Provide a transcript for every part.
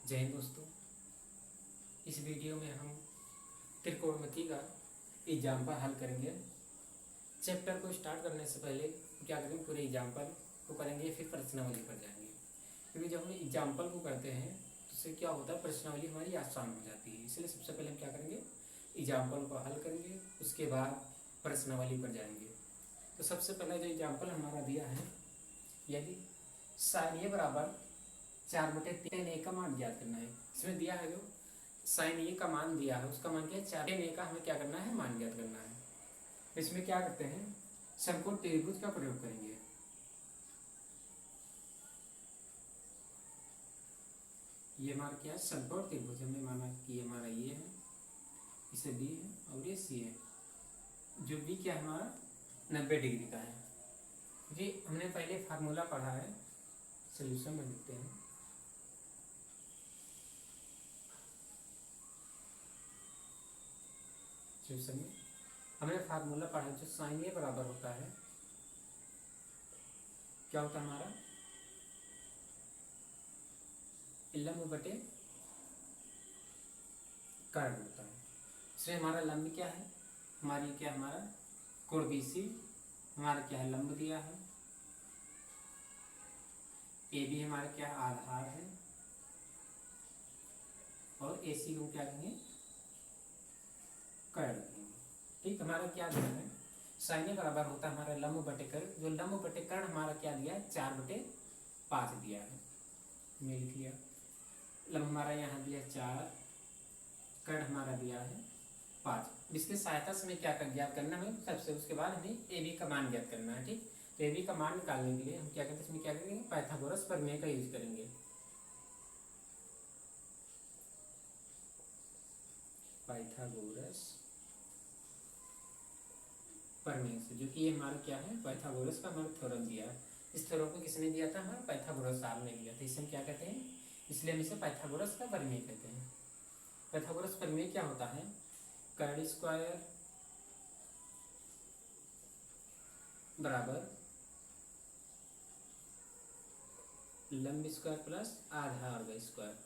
जय हिंद दोस्तों। इस वीडियो में हम त्रिकोणमिति का एग्जाम्पल हल करेंगे। चैप्टर को स्टार्ट करने से पहले क्या करेंगे, पूरे एग्जाम्पल को करेंगे, फिर प्रश्नावली पर जाएंगे। क्योंकि जब हम एग्जाम्पल को करते हैं तो उससे क्या होता है, प्रश्नावली हमारी आसान हो जाती है। इसलिए सबसे पहले हम क्या करेंगे, एग्जाम्पल को हल करेंगे, उसके बाद प्रश्नावली पर जाएंगे। तो सबसे पहला जो एग्जाम्पल हमारा दिया है, यदि साइन ए बराबर 4/3 ए का मान ज्ञात करना है। इसमें दिया है जो साइन ए का मान दिया है उसका मान क्या है, 4 ए का हमें क्या करना है, मान ज्ञात करना है। इसमें क्या करते हैं, समकोण त्रिभुज का प्रयोग करेंगे। ये हमारा क्या है, समकोण त्रिभुज। हमने माना कि हमारा ये है, इसे बी है और ये सी है। जो बी क्या है हमारा 90 डिग्री का है। जी हमने पहले फार्मूला पढ़ा है, सोल्यूशन में लिखते हैं। सोल्यूशन में हमने फार्मूला पढ़ा है, जो साइन ए बराबर होता है, क्या होता है हमारा, लंब बटे कर्ण होता है। इसमें हमारा लंब क्या है, हमारी क्या है, हमारा कोण बीसी हमारा क्या है, लंब दिया है। ए बी हमारा क्या है, आधार है। और ए सी को क्या कहेंगे, कर्ण कहेंगे। ठीक, हमारा क्या दिया है, साइन ए बराबर होता है हमारा लंब बटे कर्ण। जो लंब बटे कर्ण हमारा क्या दिया है, 4/5 दिया है। हमने लिख लिया। लंब हमारा यहाँ दिया 4, कर्ण हमारा दिया है 5। इसकी सहायता से हमें क्या कर ज्ञात करना है, सबसे उसके बाद हमें ए बी का मान ज्ञात करना है। ठीक, तो ए बी का मान निकालने के लिए हम क्या करते हैं, इसमें क्या करेंगे, पाइथागोरस प्रमेय का यूज करेंगे। पाइथागोरस प्रमेय से, जो कि ये हमारा क्या है, पाइथागोरस का हमारा थ्योरम दिया है। इस थ्योरम को किसने दिया था, हमारा पाइथागोरस साहब ने दिया था। इसे हम क्या कहते हैं, इसलिए हम इसे पाइथागोरस का प्रमेय कहते हैं। पाइथागोरस प्रमेय क्या होता है, कर्ण स्क्वायर बराबर लंब स्क्वायर प्लस आधार का स्क्वायर।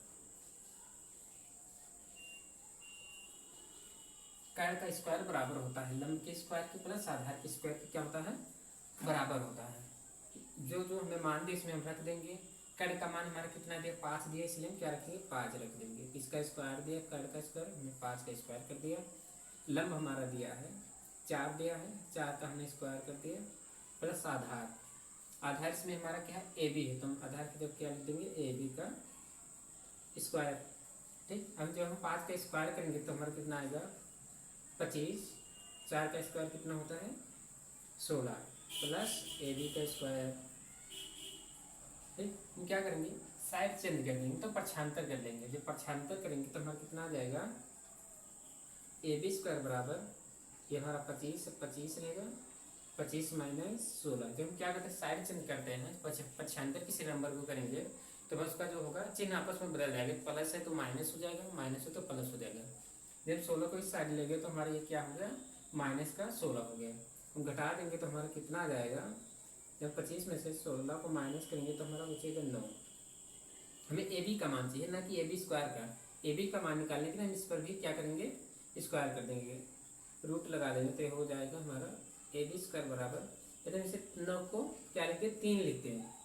कर्ण का स्क्वायर बराबर होता है लंब के स्क्वायर के प्लस आधार के स्क्वायर के क्या होता है, बराबर होता है। जो जो हमें मान दिए इसमें हम रख देंगे। कर्ण का मान हमारा कितना दिया, 5 दिया, इसलिए हम क्या रखेंगे, 5 रख देंगे। किसका स्क्वायर दिया, कर्ण का स्क्वायर, हमने 5 का स्क्वायर कर दिया। लंब हमारा दिया है 4 दिया है, 4 का हमने स्क्वायर कर दिया प्लस आधार। आधार इसमें हमारा क्या है, ए बी है, तो हम आधार की जब क्या लिख देंगे, ए बी का स्क्वायर। ठीक, अब जब हम 5 का स्क्वायर करेंगे तो हमारा कितना आएगा, 25। 4 का स्क्वायर कितना होता है, 16 प्लस ए बी का स्क्वायर। ठीक, हम क्या करेंगे, साइड चेंज कर देंगे, तो पक्षांतर कर लेंगे। जब पक्षांतर करेंगे तो हमारा कितना आ जाएगा, ए बी स्क्वायर बराबर, ये हमारा 25 रहेगा, 25 माइनस 16। जब हम क्या करते हैं, साइड चेंज करते हैं, पक्षांतर किसी नंबर को करेंगे तो बस उसका जो होगा चिन्ह आपस में बदल जाएगा। प्लस है तो माइनस हो जाएगा, माइनस है तो प्लस हो जाएगा। जब 16 को इस साइड ले गए तो हमारा ये क्या हो गया, माइनस का 16 हो गया। हम घटा देंगे तो हमारा कितना आ जाएगा, जब 25 में से 16 को माइनस करेंगे तो हमारा बचेगा 9। हमें ए बी का मान चाहिए, ना कि ए बी स्क्वायर का। ए बी का मान निकालने के लिए हम इस पर भी क्या करेंगे, स्क्वायर कर देंगे, रूट लगा देंगे, तो हो जाएगा हमारा ए बी स्क्वायर बराबर, यदि हम इसे 9 को क्या लिखते हैं, 3 लिखते हैं।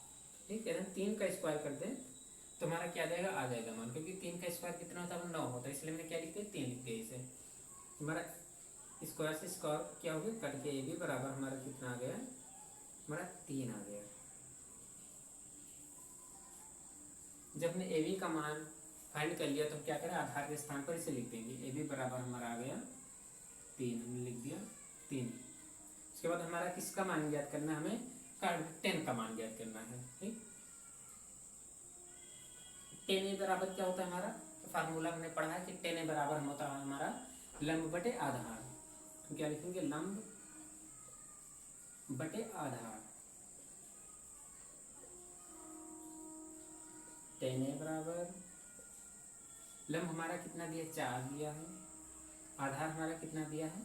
ठीक, यदि हम 3 का स्क्वायर करते हैं तो हमारा क्या जाएगा, आ जाएगा मान, क्योंकि 3 का स्क्वायर कितना होता है, 9 होता है, इसलिए हमने क्या लिखते हैं, 3 लिखते हैं। इसे हमारा स्क्वायर से स्क्वायर क्या हो गया, कट के ए बी बराबर हमारा कितना आ गया, हमारा 3 आ गया। जब हमने ए बी का मान फाइंड कर लिया तो क्या करें, आधार के स्थान पर इसे लिख देंगे। ए बी बराबर हमारा आ गया 3, हमने लिख दिया 3। उसके बाद हमारा किसका मान ज्ञात करना है, हमें कर्ण 10 का मान ज्ञात करना है। ठीक, 10 ए बराबर क्या होता है हमारा, फार्मूला हमने पढ़ा है कि 10 ए बराबर होता है हमारा लंब बटे आधार। तो क्या लिखेंगे, लंब बटे आधार। 10 ए बराबर लंब हमारा कितना दिया, 4 दिया है, आधार हमारा कितना दिया है,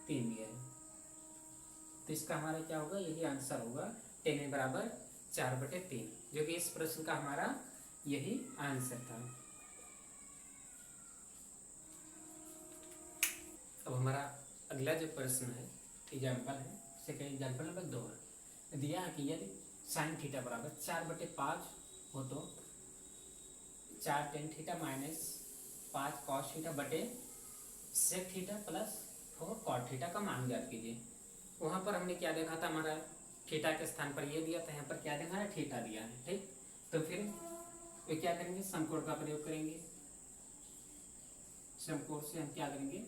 3 दिया है। तो इसका हमारा क्या होगा, यही आंसर होगा, 10 ए बराबर 4/3, जो कि इस प्रश्न का हमारा यही आंसर था। अब हमारा अगला जो प्रश्न है, एग्जाम्पल है, सेकेंड एग्जाम्पल नंबर 2 है। दिया है कि यदि साइन थीटा बराबर 4/5 हो तो 4 tan theta minus 5 cos theta बटे sec theta plus 4 cot theta का मान ज्ञात कीजिए। वहाँ पर हमने क्या देखा था, हमारा थीटा के स्थान पर ये दिया था, यहाँ पर क्या देखा है, थीटा दिया है। ठीक, तो फिर वे क्या करेंगे, समकोण का प्रयोग करेंगे। समकोण से हम क्या करेंगे,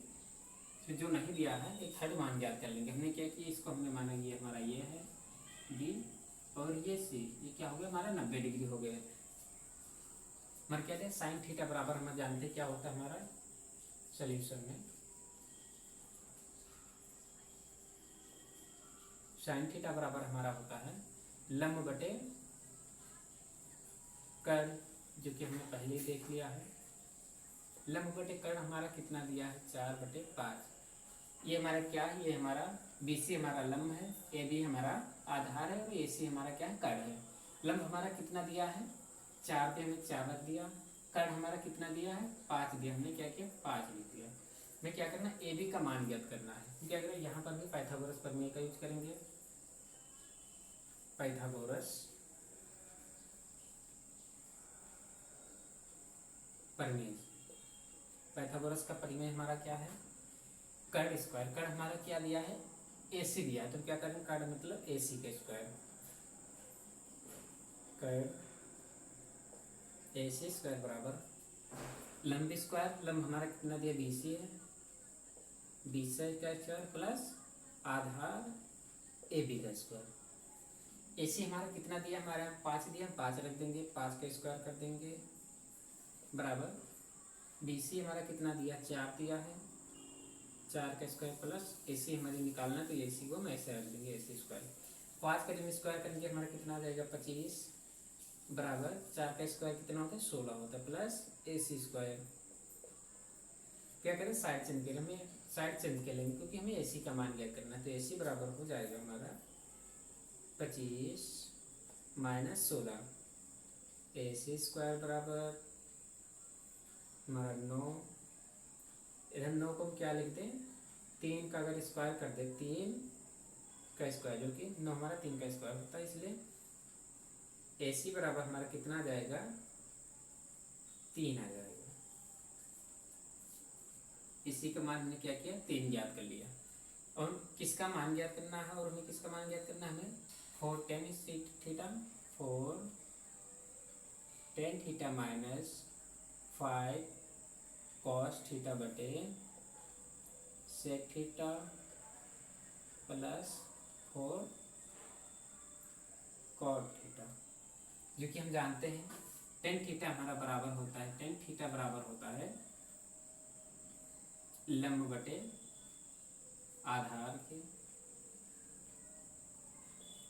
तो जो नहीं दिया है एक थर्ड मान ज्ञात कर लेंगे। हमने क्या किया, इसको हमने माना ये हमारा ये है बी और ये सी, ये क्या हो गया हमारा 90 डिग्री हो गया। हमारे क्या थे, साइन थीटा बराबर हम जानते क्या होता है हमारा सोल्यूशन में, साइन थीटा बराबर हमारा होता है लंब बटे कर्ण, जो कि हमने पहले ही देख लिया है। लंब बटे कर्ण हमारा कितना दिया है, 4/5। ये हमारा क्या है, ये हमारा BC हमारा लंब है, AB हमारा आधार है और AC हमारा क्या है, कर्ण है। लंब हमारा कितना दिया है, 4 पे हमें 4 रख दिया। कर्ण हमारा कितना दिया है, 5 दिया। हमने क्या किया, 5 लिख दिया। हमें क्या करना है, AB का मान ज्ञात करना है। क्या करें, यहाँ पर भी पाइथागोरस प्रमेय का यूज करेंगे। पाइथागोरस प्रमेय, पाइथागोरस का प्रमेय हमारा क्या है, कर्ण स्क्वायर। कर्ण हमारा क्या दिया है, AC दिया है, तो क्या करें, कर्ण मतलब AC का स्क्वायर, कर्ण AC स्क्वायर बराबर लंब स्क्वायर। लंब हमारा कितना दिया, BC है, BC का स्क्वायर प्लस आधार AB का स्क्वायर। AC हमारा कितना दिया, हमारे यहाँ 5 दिया, 5 रख देंगे, 5 का स्क्वायर कर देंगे बराबर BC हमारा कितना दिया, 4 दिया है, 4 का स्क्वायर प्लस AC हमारे निकालना, तो AC को हम ऐसे रख देंगे, AC स्क्वायर। 5 का जब स्क्वायर करेंगे हमारा कितना आ जाएगा, 25 बराबर 4 का स्क्वायर कितना होता है, 16 होता है, प्लस AC स्क्वायर। क्या करें, साइड चेंज करें, हमें साइड चेंज कर लेंगे क्योंकि हमें AC का मान ज्ञात करना है। तो AC बराबर हो जाएगा हमारा 25 माइनस 16, AC स्क्वायर बराबर हमारा 9। इधर 9 को हम क्या लिख दें, 3 का अगर स्क्वायर कर दे, 3 का स्क्वायर, जो कि 9 हमारा 3 का स्क्वायर होता है, इसलिए AC बराबर हमारा कितना आ जाएगा, 3 आ जाएगा। इसी का मान हमने क्या किया, 3 ज्ञात कर लिया। और किसका मान ज्ञात करना है, और हमें किसका मान ज्ञात करना है, हमें 4 tan theta, 4 tan theta minus 5 cos theta बटे sec theta plus 4 cot theta, जो कि हम जानते हैं tan थीटा हमारा बराबर होता है, tan थीटा बराबर होता है लंब बटे आधार के।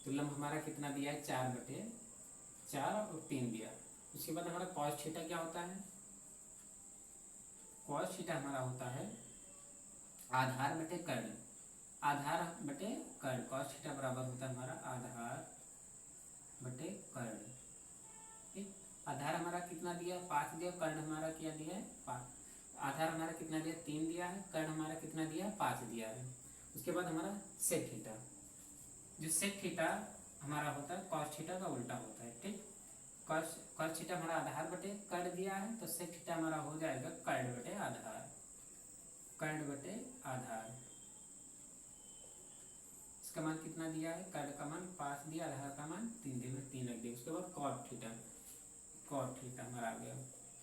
तो लंब हमारा कितना दिया है, 4/4 और 3 दिया। उसके बाद हमारा cos थीटा क्या होता है, cos थीटा हमारा होता है आधार बटे कर्ण, आधार बटे कर्ण। cos थीटा बराबर होता है हमारा आधार बटे कर्ण। ठीक, आधार हमारा कितना दिया, 5 दिया, कर्ण हमारा क्या दिया है, 5। आधार हमारा कितना दिया, 3 दिया है, कर्ण हमारा कितना दिया है, 5 दिया है। उसके बाद हमारा सेक थीटा, जो सेक थीटा हमारा होता है cos थीटा का उल्टा होता है। ठीक, cos थीटा हमारा आधार बटे कर्ण दिया है, तो सेक थीटा हमारा हो जाएगा कर्ण बटे आधार, कर्ण बटे आधार। इसका मान कितना दिया है, कर्ण का मान 5 दिया, आधार का मान 3 दिया, 3 रख दिया। उसके बाद cot थीटा, cot थीटा हमारा आ गया।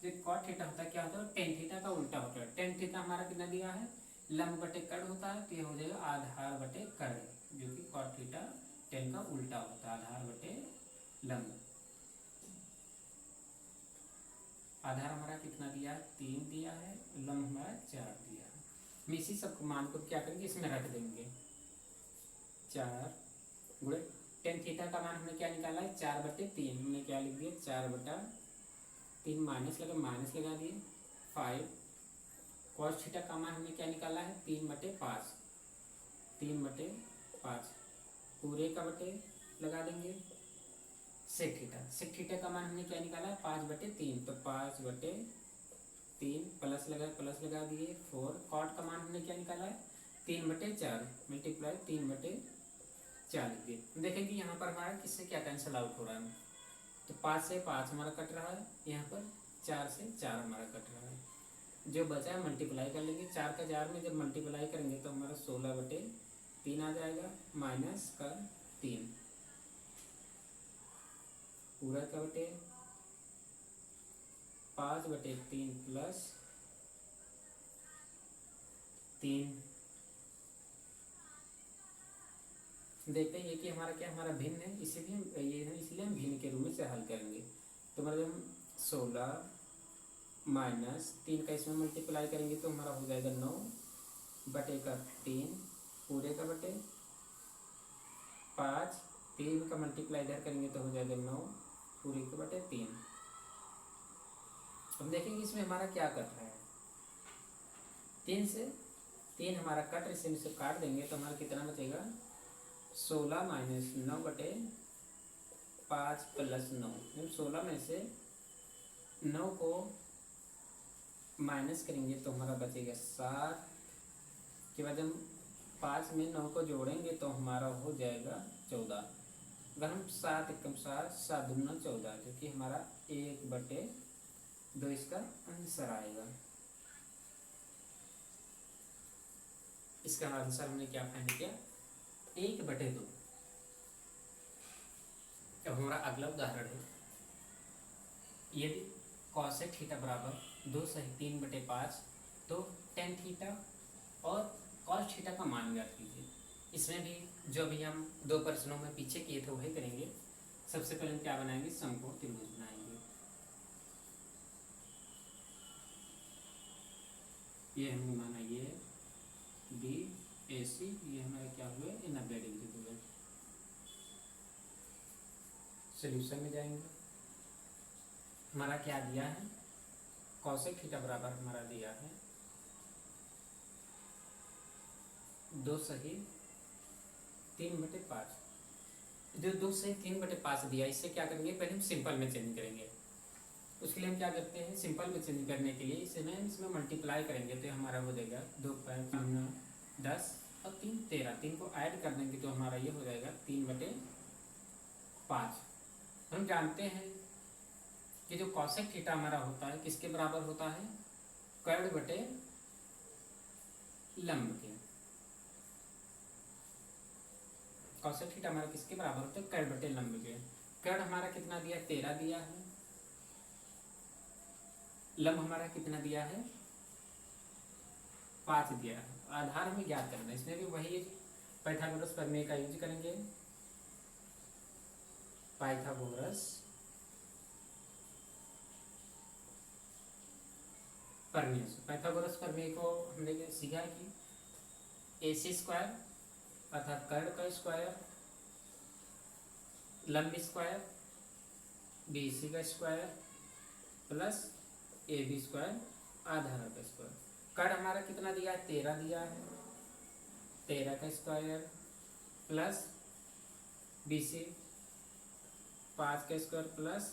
जो cot थीटा होता है क्या होता है, tan थीटा का उल्टा होता है। tan थीटा हमारा कितना दिया है, लंब बटे कर्ण होता है, तो ये हो जाएगा आधार बटे कर्ण, जो कि cot थीटा tan का उल्टा होता है, आधार बटे लंब। आधार हमारा कितना दिया है, 3 दिया है, लंब हमारा 4 दिया है। हम इसी सब मान को क्या करेंगे, इसमें रख देंगे, 4 गुणे tan थीटा का मान हमने क्या निकाला है, 4/3। हमने क्या लिख दिया, 4/3 माइनस लगा दिए 5। cos थीटा का मान हमने क्या निकाला है, 3/5, 3/5 पूरे का बटे लगा देंगे। सेक थीटा का मान हमने क्या निकाला है, 5/3, तो 5/3 प्लस लगा दिए 4। कॉट का मान हमने क्या निकाला है 3/4 मल्टीप्लाई 3/4 लिख दिए। देखें कि यहाँ पर हमारा किससे क्या कैंसिल आउट हो रहा है, तो 5 से 5 हमारा कट रहा है, यहाँ पर 4 से 4 हमारा कट रहा है। जो बचा है मल्टीप्लाई कर लेंगे, 4 का 4 में जब मल्टीप्लाई करेंगे तो हमारा 16/3 आ जाएगा, माइनस का 3 पूरा का बटे 5/3 प्लस 3। देखते हैं ये कि हमारा क्या हमारा भिन्न है, इसीलिए ये है, इसलिए हम भिन्न के रूप में से हल करेंगे। तो मतलब 16 माइनस 3 का इसमें मल्टीप्लाई करेंगे तो हमारा हो जाएगा 9/3 पूरे का बटे 5, 3 का मल्टीप्लाई इधर करेंगे तो हो जाएगा 9 पूरे के बटे 3। अब देखेंगे इसमें हमारा क्या कट रहा है, 3 से 3 हमारा कट, इसे से काट देंगे तो हमारा कितना बचेगा 16 माइनस 9/5 प्लस 9। 16 में से 9 को माइनस करेंगे तो हमारा बचेगा 7 के बाद हम 5 में 9 को जोड़ेंगे तो हमारा हो जाएगा 14। अगर हम 7 एकम 7 7 दूना 14, क्योंकि हमारा 1/2 इसका आंसर आएगा। इसका आंसर हमने क्या फाइंड किया 1/2। अब हमारा अगला उदाहरण है, यदि कॉसेक थीटा बराबर 2 सही 3/5 तो टेन थीटा और कॉस थीटा का मान ज्ञात कीजिए। इसमें भी जो भी हम 2 प्रश्नों में पीछे किए थे वही करेंगे। सबसे पहले हम क्या बनाएंगे, समकोण त्रिभुज बनाएंगे। ये हमने माना ये BAC, ये हमारा क्या हुए 90 डिग्री हुए। सोल्यूशन में जाएंगे, हमारा क्या दिया है कॉसेक थीटा बराबर हमारा दिया है 2 सही 3/5। जो 2 सही 3/5 दिया, इससे क्या करेंगे पहले हम सिंपल में चेंज करेंगे। उसके लिए हम क्या करते हैं, सिंपल में चेंज करने के लिए इसमें मल्टीप्लाई करेंगे तो हमारा हो जाएगा 2 5 10 और 3 13। 3 को ऐड कर देंगे तो हमारा ये हो जाएगा 3/5। हम जानते हैं कि जो कॉसेक थीटा हमारा होता है किसके बराबर होता है, कर्ड बटे लंब के। कॉसेक थीटा हमारा किसके बराबर होता है, कर्ड बटे लंब के। कर्ड हमारा कितना दिया 13 दिया है, लंब हमारा कितना दिया है 5 दिया है। आधार हमें ज्ञात करना है, इसमें भी वही पाइथागोरस प्रमेय का यूज करेंगे। पाइथागोरस प्रमेय, पाइथागोरस प्रमेय को हमने सीखा कि AC² अर्थात कर्ड का स्क्वायर, लंब स्क्वायर, BC का स्क्वायर प्लस AB² आधार का स्क्वायर। कर्ड हमारा कितना दिया है 13 दिया है, 13 का स्क्वायर प्लस BC 5 का स्क्वायर प्लस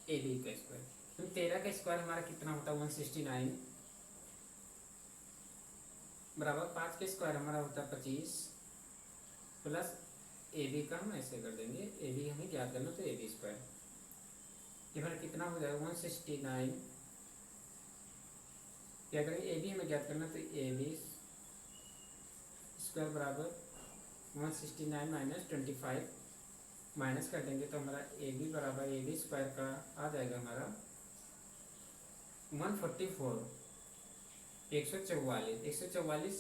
AB का स्क्वायर। 13 का स्क्वायर हमारा कितना होता है 169 बराबर 5 का स्क्वायर हमारा होता है 25 प्लस AB का हम ऐसे कर देंगे, AB हमें ज्ञात करना तो AB स्क्वायर। ये हमारा कितना हो जाएगा 169। क्या करेंगे AB हमें ज्ञात करना तो AB स्क्वायर बराबर 169 माइनस 25 माइनस कर देंगे तो हमारा AB बराबर AB स्क्वायर का आ जाएगा हमारा 144 144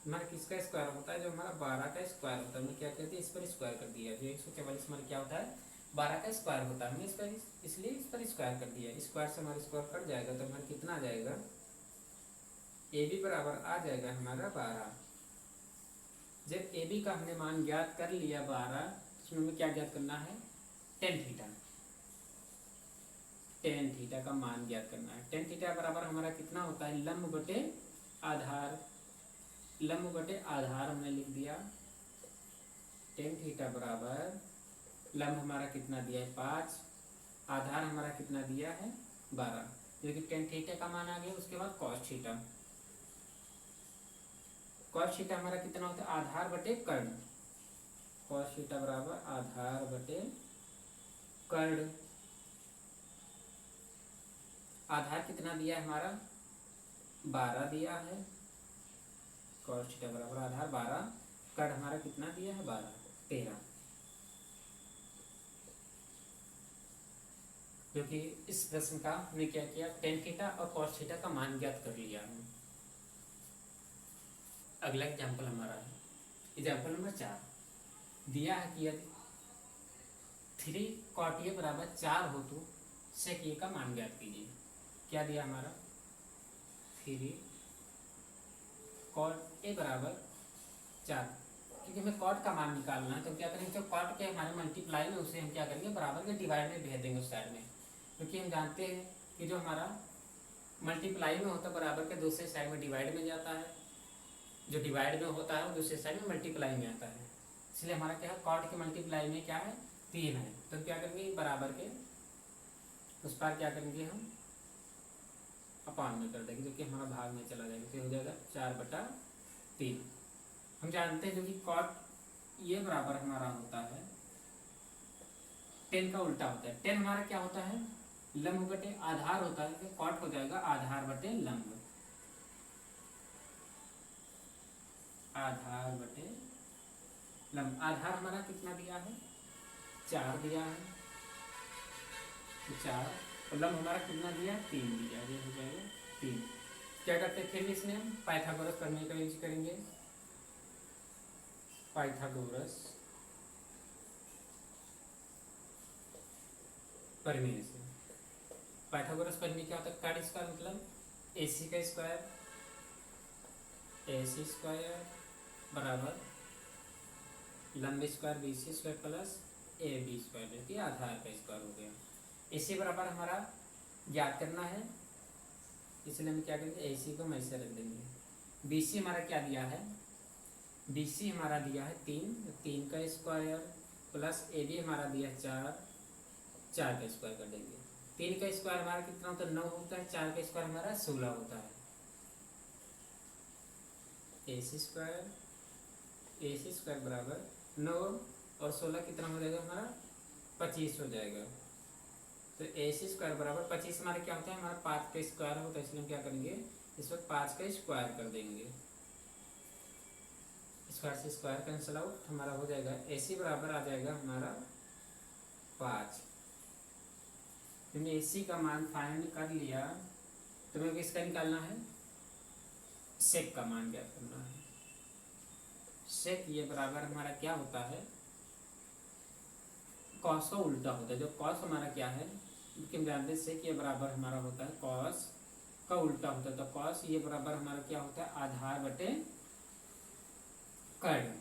हमारा किसका स्क्वायर होता है, जो हमारा 12 का स्क्वायर होता है। हमने क्या कहते हैं इस पर स्क्वायर कर दिया, जो 144 हमारा क्या होता है 12 का स्क्वायर होता है, हमने इस पर इसलिए इस पर स्क्वायर कर दिया। स्क्वायर से हमारा स्क्वायर कट जाएगा तो हमारा कितना आ जाएगा AB बराबर आ जाएगा हमारा 12। जब AB का हमने मान ज्ञात कर लिया 12, उसमें हमें क्या ज्ञात करना है टेन थीटा का मान ज्ञात करना है। टेन थीटा बराबर हमारा कितना होता है लंब बटे आधार, लंब बटे आधार हमने लिख दिया। टेन थीटा बराबर लंब हमारा कितना दिया है 5 आधार हमारा कितना दिया है 12, जो कि टेन थीटा का मान आ गया। उसके बाद कॉस थीटा, कॉस थीटा हमारा कितना होता है आधार बटे कर्ण, कॉस थीटा बराबर आधार बटे कर्ण। आधार कितना दिया है हमारा 12 दिया है, कॉस थीटा बराबर आधार 12, कर्ण हमारा कितना दिया है 12 13, क्योंकि इस प्रश्न का हमने क्या किया टेन थीटा और कॉस थीटा का मान ज्ञात कर लिया है। अगला एग्जाम्पल हमारा है एग्जाम्पल नंबर 4, दिया है कि यदि 3 cot A बराबर 4 हो तो sec A का मान ज्ञात कीजिए। क्या दिया हमारा 3 cot A बराबर 4, क्योंकि हमें कॉट का मान निकालना है तो क्या करेंगे जो कॉट के हमारे मल्टीप्लाई में उसे हम क्या करेंगे बराबर के डिवाइड में भेज देंगे उस साइड में, क्योंकि हम जानते हैं कि जो हमारा मल्टीप्लाई में होता है बराबर के दूसरे साइड में डिवाइड में जाता है, जो डिवाइड में होता है वो दूसरे साइड में मल्टीप्लाई में आता है। इसलिए हमारा क्या है कॉट के मल्टीप्लाई में क्या है 3 है, तो क्या करेंगे बराबर के उस पर क्या करेंगे हम अपान में कर देंगे, जो कि हमारा भाग में चला जाएगा, तो हो जाएगा 4/3। हम जानते हैं जो कि कॉट ये बराबर हमारा होता है 10 का उल्टा होता है। 10 हमारा क्या होता है लंब बटे आधार होता है, तो कॉट हो जाएगा आधार बटे लंब, आधार बटे लंब। आधार हमारा कितना दिया है 4 दिया है, 4, और लंब हमारा कितना दिया 3 दिया, ये हो जाएगा 3। क्या करते हैं फिर इसमें हम पाइथागोरस प्रमेय का यूज करेंगे, पाइथागोरस प्रमेय से। पाइथागोरस प्रमेय क्या होता है कर्ण स्क्वायर मतलब AC का स्क्वायर, AC स्क्वायर बराबर लंब square BC square plus AB square, जो कि आधार का स्क्वायर हो गया। AC बराबर हमारा ज्ञात करना है, इसलिए हम क्या करेंगे AC को हम ऐसे रख देंगे। BC हमारा क्या दिया है BC हमारा दिया है 3 का स्क्वायर प्लस AB हमारा दिया है 4 का स्क्वायर कर देंगे। 3 का स्क्वायर हमारा कितना होता है 9 होता है, 4 का स्क्वायर हमारा 16 होता है। AC स्क्वायर बराबर 9 और 16 कितना हो जाएगा हमारा 25 हो जाएगा। तो AC स्क्वायर बराबर 25 हमारा क्या होता है हमारा 5 का स्क्वायर होता है, इसलिए हम क्या करेंगे इस वक्त 5 का स्क्वायर कर देंगे, स्क्वायर से स्क्वायर कैंसिल आउट, हमारा हो जाएगा AC बराबर आ जाएगा हमारा 5। हमने AC का मान फाइंड कर लिया, तो हमें किसका निकालना है सेक का मान ज्ञात करना है। सेक ये बराबर हमारा क्या होता है कॉस का उल्टा होता है, जो कॉस हमारा क्या है हम जानते हैं सेक ये बराबर हमारा होता है कॉस का उल्टा होता है, तो कॉस ये बराबर हमारा क्या होता है आधार बटे कर्ण,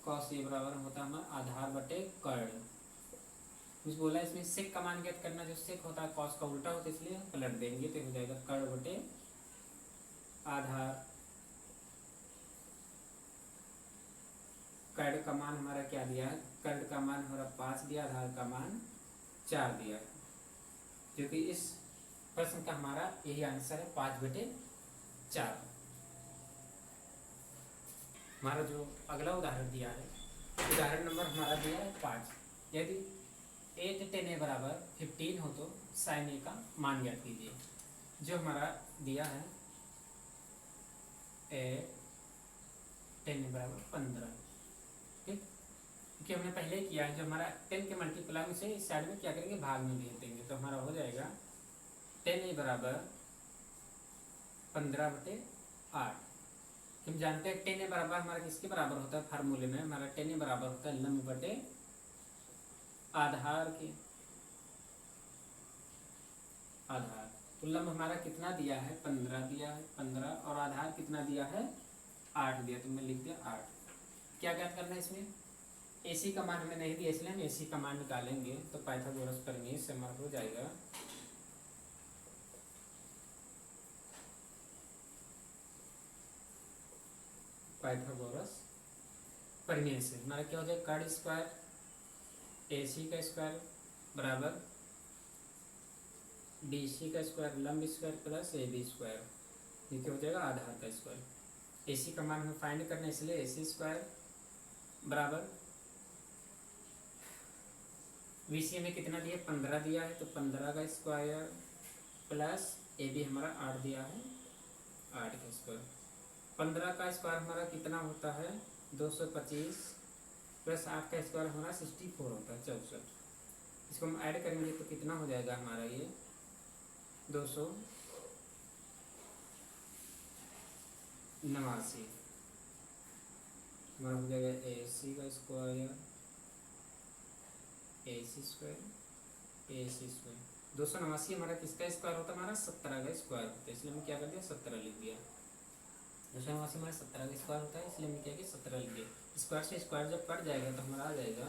कॉस ये बराबर होता है हमारा आधार बटे कर्ण। कुछ बोला इसमें सेक का मान ज्ञात करना, जो सेक होता है कॉस का उल्टा होता है, इसलिए पलट देंगे तो हो जाएगा कर्ण बटे आधार। कर्ण का मान हमारा क्या दिया है कर्ण का मान हमारा 5 दिया, आधार का मान 4 दिया, जो कि इस प्रश्न का हमारा यही आंसर है 5/4। हमारा जो अगला उदाहरण दिया है उदाहरण नंबर हमारा दिया है 5, यदि 8 10 A बराबर 15 हो तो sin A का मान ज्ञात कीजिए। जो हमारा दिया है 8 10 A बराबर 15, ठीक, क्योंकि हमने पहले ही किया है, जो हमारा 10 के मल्टीप्लाई से इस साइड में क्या करेंगे भाग में भेज देंगे, तो हमारा हो जाएगा 10 A बराबर 15/8। हम जानते हैं 10 A बराबर हमारा किसके बराबर होता है फार्मूले में हमारा 10 A बराबर होता है लंब बटे आधार के, आधार। तो लंब हमारा कितना दिया है 15 दिया है 15, और आधार कितना दिया है 8 दिया, तो मैं लिख दिया 8। क्या ज्ञात करना है इसमें AC का मान हमें नहीं दिया, इसलिए हम AC का मान निकालेंगे, तो पाइथागोरस प्रमेय से हमारा हो जाएगा पाइथागोरस प्रमेय से हमारा क्या हो जाएगा कर्ण स्क्वायर AC का स्क्वायर बराबर बी सी का स्क्वायर लंब square plus A B square, ये क्या हो जाएगा आधार का स्क्वायर। ए सी का मान हमें फाइंड करना है इसलिए ए सी स्क्वायर बराबर बी सी में कितना दिया 15 दिया है तो 15 का स्क्वायर प्लस ए बी हमारा 8 दिया है 8 का स्क्वायर। 15 का स्क्वायर हमारा कितना होता है 225 प्लस 8 का स्क्वायर हमारा 64 होता है 64। इसको हम ऐड करेंगे तो कितना हो जाएगा हमारा ये 289 हमारा हो जाएगा ए सी का स्क्वायर ए सी स्क्वायर ए सी स्क्वायर 289 हमारा किसका स्क्वायर होता है हमारा 17 का स्क्वायर होता है, इसलिए हम क्या कर दिया 17 लिख दिया। 289 हमारा 17 का स्क्वायर होता है इसलिए हमने क्या किया 17 लिख दिया। स्क्वायर से स्क्वायर जब कट जाएगा तो हमारा आ जाएगा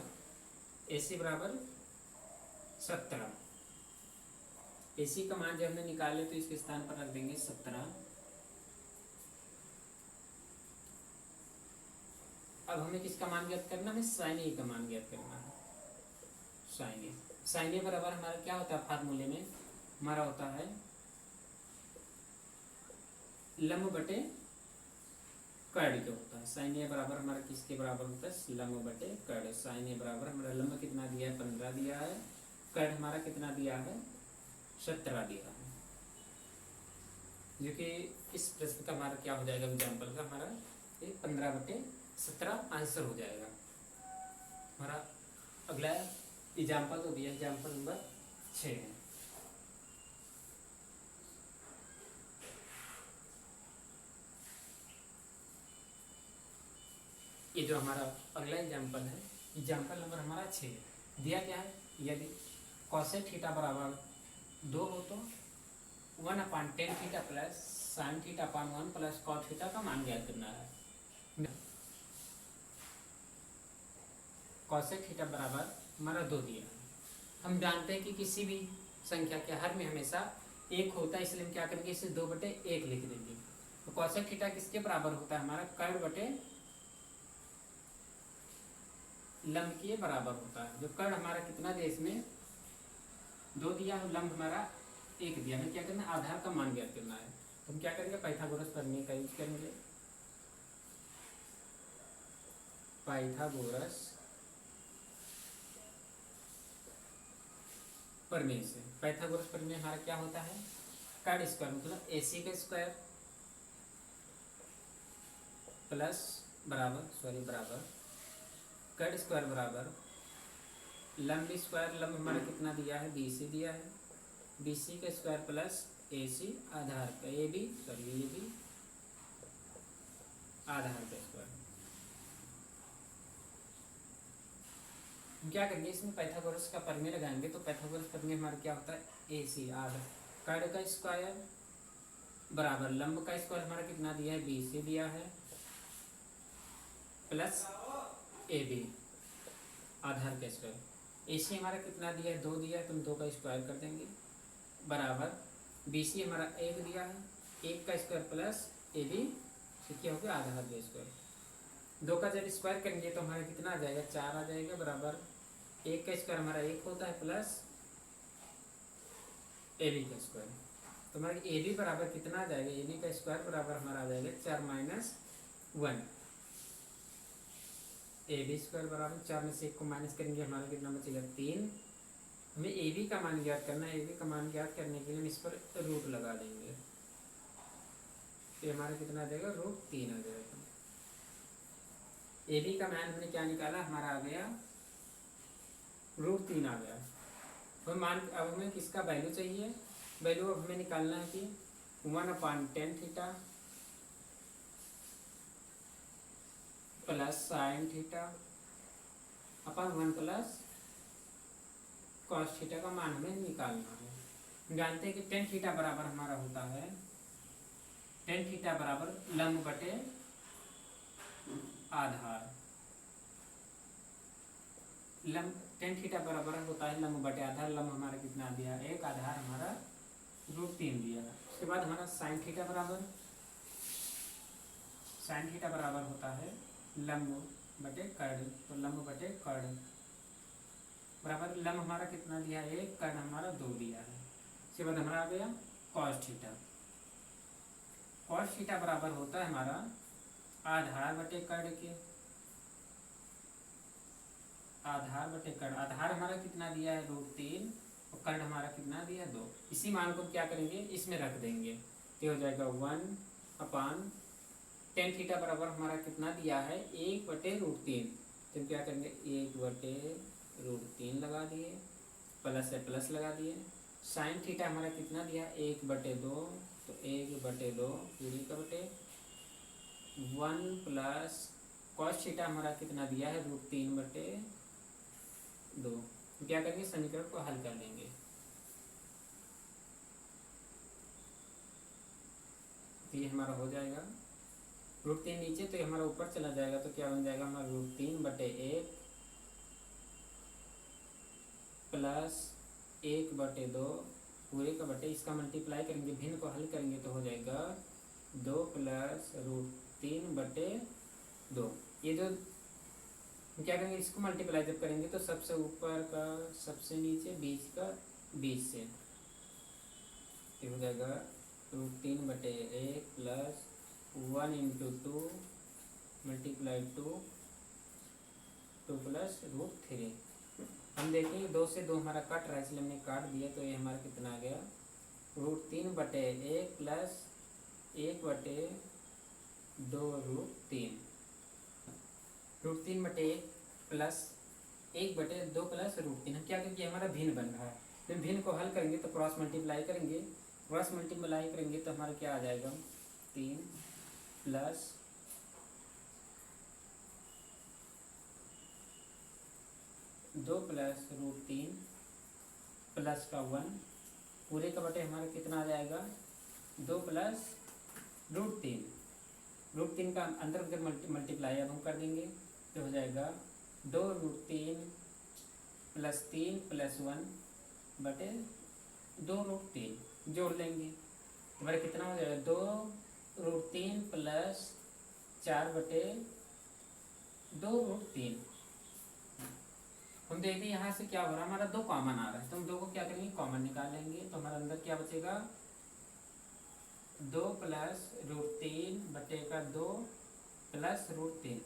ए सी बराबर 17। ए सी का मान जब हमने निकाले तो इसके स्थान पर रख देंगे 17। अब हमें किसका मान ज्ञात करना है साइन ए का मान ज्ञात करना है। साइन ए बराबर हमारा क्या होता है फार्मूले में हमारा होता है लंब बटे कर्ड जो होता है। साइन ए बराबर हमारा किसके बराबर होता है लंब बटे कर्ड। साइन ए बराबर हमारा लंब कितना दिया है 15 दिया है, कर्ड हमारा कितना दिया है 17 दिया है, जो कि इस प्रश्न का हमारा क्या हो जाएगा एग्जाम्पल का हमारा ये 15/17 आंसर हो जाएगा। हमारा अगला एग्जाम्पल तो दिया एग्जाम्पल नंबर 6 है। ये जो हमारा अगला एग्जाम्पल है एग्जाम्पल नंबर हमारा 6 दिया क्या है यदि कॉसेक थीटा बराबर 2 हो तो 1/tan theta plus sine theta upon 1 plus cot theta का मान ज्ञात करना है। कॉसेक थीटा बराबर हमारा 2 दिया है। हम जानते हैं कि किसी भी संख्या के हर में हमेशा 1 होता है, इसलिए हम क्या करेंगे इसे 2/1 लिख देंगे। तो कॉसेक थीटा किसके बराबर होता है हमारा कर्ड बटे लंब के बराबर होता है। जो कर्ड हमारा कितना दिया इसमें 2 दिया है, लंब हमारा 1 दिया। हमें क्या करना है आधार का मान ज्ञात करना है। तो हम क्या करेंगे पाइथागोरस प्रमेय का यूज करेंगे। पाइथागोरस प्रमेय से पाइथागोरस प्रमेय हमारा क्या होता है कर्ड स्क्वायर मतलब ए सी का स्क्वायर प्लस बराबर कर्ड स्क्वायर बराबर लंब स्क्वायर, लंब हमारा कितना दिया है बी सी दिया है, बी सी का स्क्वायर प्लस ए सी आधार का ए बी आधार का स्क्वायर। क्या करेंगे इसमें पाइथागोरस का प्रमेय लगाएंगे तो पाइथागोरस प्रमेय हमारा क्या होता है ए सी आधा कर्ड का स्क्वायर बराबर लंब का स्क्वायर हमारा कितना दिया है बी सी दिया है प्लस ए बी आधार का स्क्वायर। ए सी हमारा कितना दिया है 2 दिया है तो हम 2 का स्क्वायर कर देंगे बराबर बी सी हमारा 1 दिया है 1 का स्क्वायर प्लस ए बी क्या हो गया आधार का स्क्वायर। 2 का जब स्क्वायर करेंगे तो हमारा कितना आ जाएगा 4 आ जाएगा बराबर 1 का स्क्वायर हमारा 1 होता है प्लस ए बी का स्क्वायर। तो हमारा ए बी बराबर कितना आ जाएगा ए बी का स्क्वायर बराबर हमारा आ जाएगा 4 - 1 ए बी स्क्वायर बराबर 4 में से 1 को माइनस करेंगे हमारा कितना बचेगा 3। हमें ए बी का मान ज्ञात करना है। ए बी का मान ज्ञात करने के लिए हम इस पर रूट लगा देंगे तो हमारा कितना आ जाएगा √3 आ जाएगा। ए बी का मान हमने क्या निकाला हमारा आ गया √3 आ गया। तो मान अब हमें किसका वैल्यू चाहिए वैल्यू अब हमें निकालना है कि 1/tan theta plus sine theta अपन 1 प्लस कॉस थीटा का मान हमें निकालना है। जानते हैं कि tan थीटा बराबर हमारा होता है tan थीटा बराबर लंब बटे आधार। लंब tan थीटा बराबर होता है लंब बटे आधार। लंब हमारा कितना दिया 1 आधार हमारा √3 दिया। उसके बाद हमारा साइन थीटा बराबर होता है लंब बटे कर्ड। तो लंब बटे कर्ड बराबर लम हमारा कितना दिया है 1, कर्ण हमारा 2 दिया है। इसके बाद हमारा आ गया कॉस थीटा। कॉस थीटा बराबर होता है हमारा आधार बटे कर्ण के, आधार बटे कर्ण। आधार हमारा कितना दिया है √3 और कर्ण हमारा कितना दिया है 2। इसी मान को क्या करेंगे इसमें रख देंगे तो हो जाएगा 1/tan थीटा बराबर हमारा कितना दिया है 1/√3। तो क्या करेंगे 1/√3 लगा दिए, प्लस से प्लस लगा दिए। साइन थीटा हमारा कितना दिया 1/2, तो 1/2 पूरी का बटे 1 प्लस कॉस थीटा हमारा कितना दिया है √3/2। क्या करेंगे समीकरण को हल कर लेंगे। तो ये हमारा हो जाएगा √3 नीचे तो ये हमारा ऊपर चला जाएगा, तो क्या बन जाएगा हमारा √3/1 प्लस 1/2 पूरे का बटे, इसका मल्टीप्लाई करेंगे भिन्न को हल करेंगे तो हो जाएगा 2 प्लस √3/2। ये जो क्या करेंगे इसको मल्टीप्लाई जब करेंगे तो सबसे ऊपर का सबसे नीचे बीच का बीच से, ये हो जाएगा √3/1 प्लस 1 × 2 मल्टीप्लाई 2 प्लस √3। हम देखेंगे 2 से 2 हमारा कट रहा है इसलिए हमने काट दिया, तो ये हमारा कितना आ गया √3/1 प्लस 1/2√3। √3/1 plus 1/2 plus √3। हम क्या करेंगे हमारा भिन्न बन रहा है, तो भिन्न को हल करेंगे तो क्रॉस मल्टीप्लाई करेंगे, क्रॉस मल्टीप्लाई करेंगे तो हमारा क्या आ जाएगा 3 प्लस 2 प्लस √3 प्लस का 1 पूरे का बटे हमारा कितना आ जाएगा 2 प्लस √3। √3 का अंदर अंदर मल्टीप्लाई अब हम कर देंगे तो हो जाएगा 2√3 प्लस 3 प्लस 1 बटे 2√3 जोड़ लेंगे तो हमारा कितना हो जाएगा 2√3 प्लस 4/2√3। हम देखते हैं यहाँ से क्या हो रहा है हमारा 2 कॉमन आ रहा है, तो हम 2 को क्या करेंगे कॉमन निकाल लेंगे, तो हमारे अंदर क्या बचेगा 2 प्लस √3/2 प्लस √3।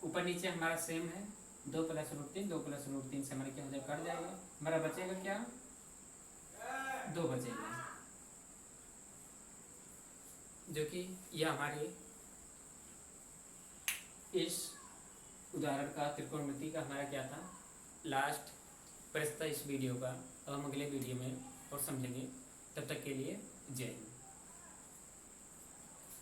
ऊपर नीचे हमारा सेम है 2 प्लस √3, 2 प्लस √3 से हमारा क्या हो जाएगा कट जाएगा, हमारा बचेगा क्या 2 बचेगा, जो कि यह हमारे इस उदाहरण का त्रिकोणमिति का हमारा क्या था लास्ट प्रश्न था इस वीडियो का। अब हम अगले वीडियो में और समझेंगे, तब तक के लिए जय हिंद।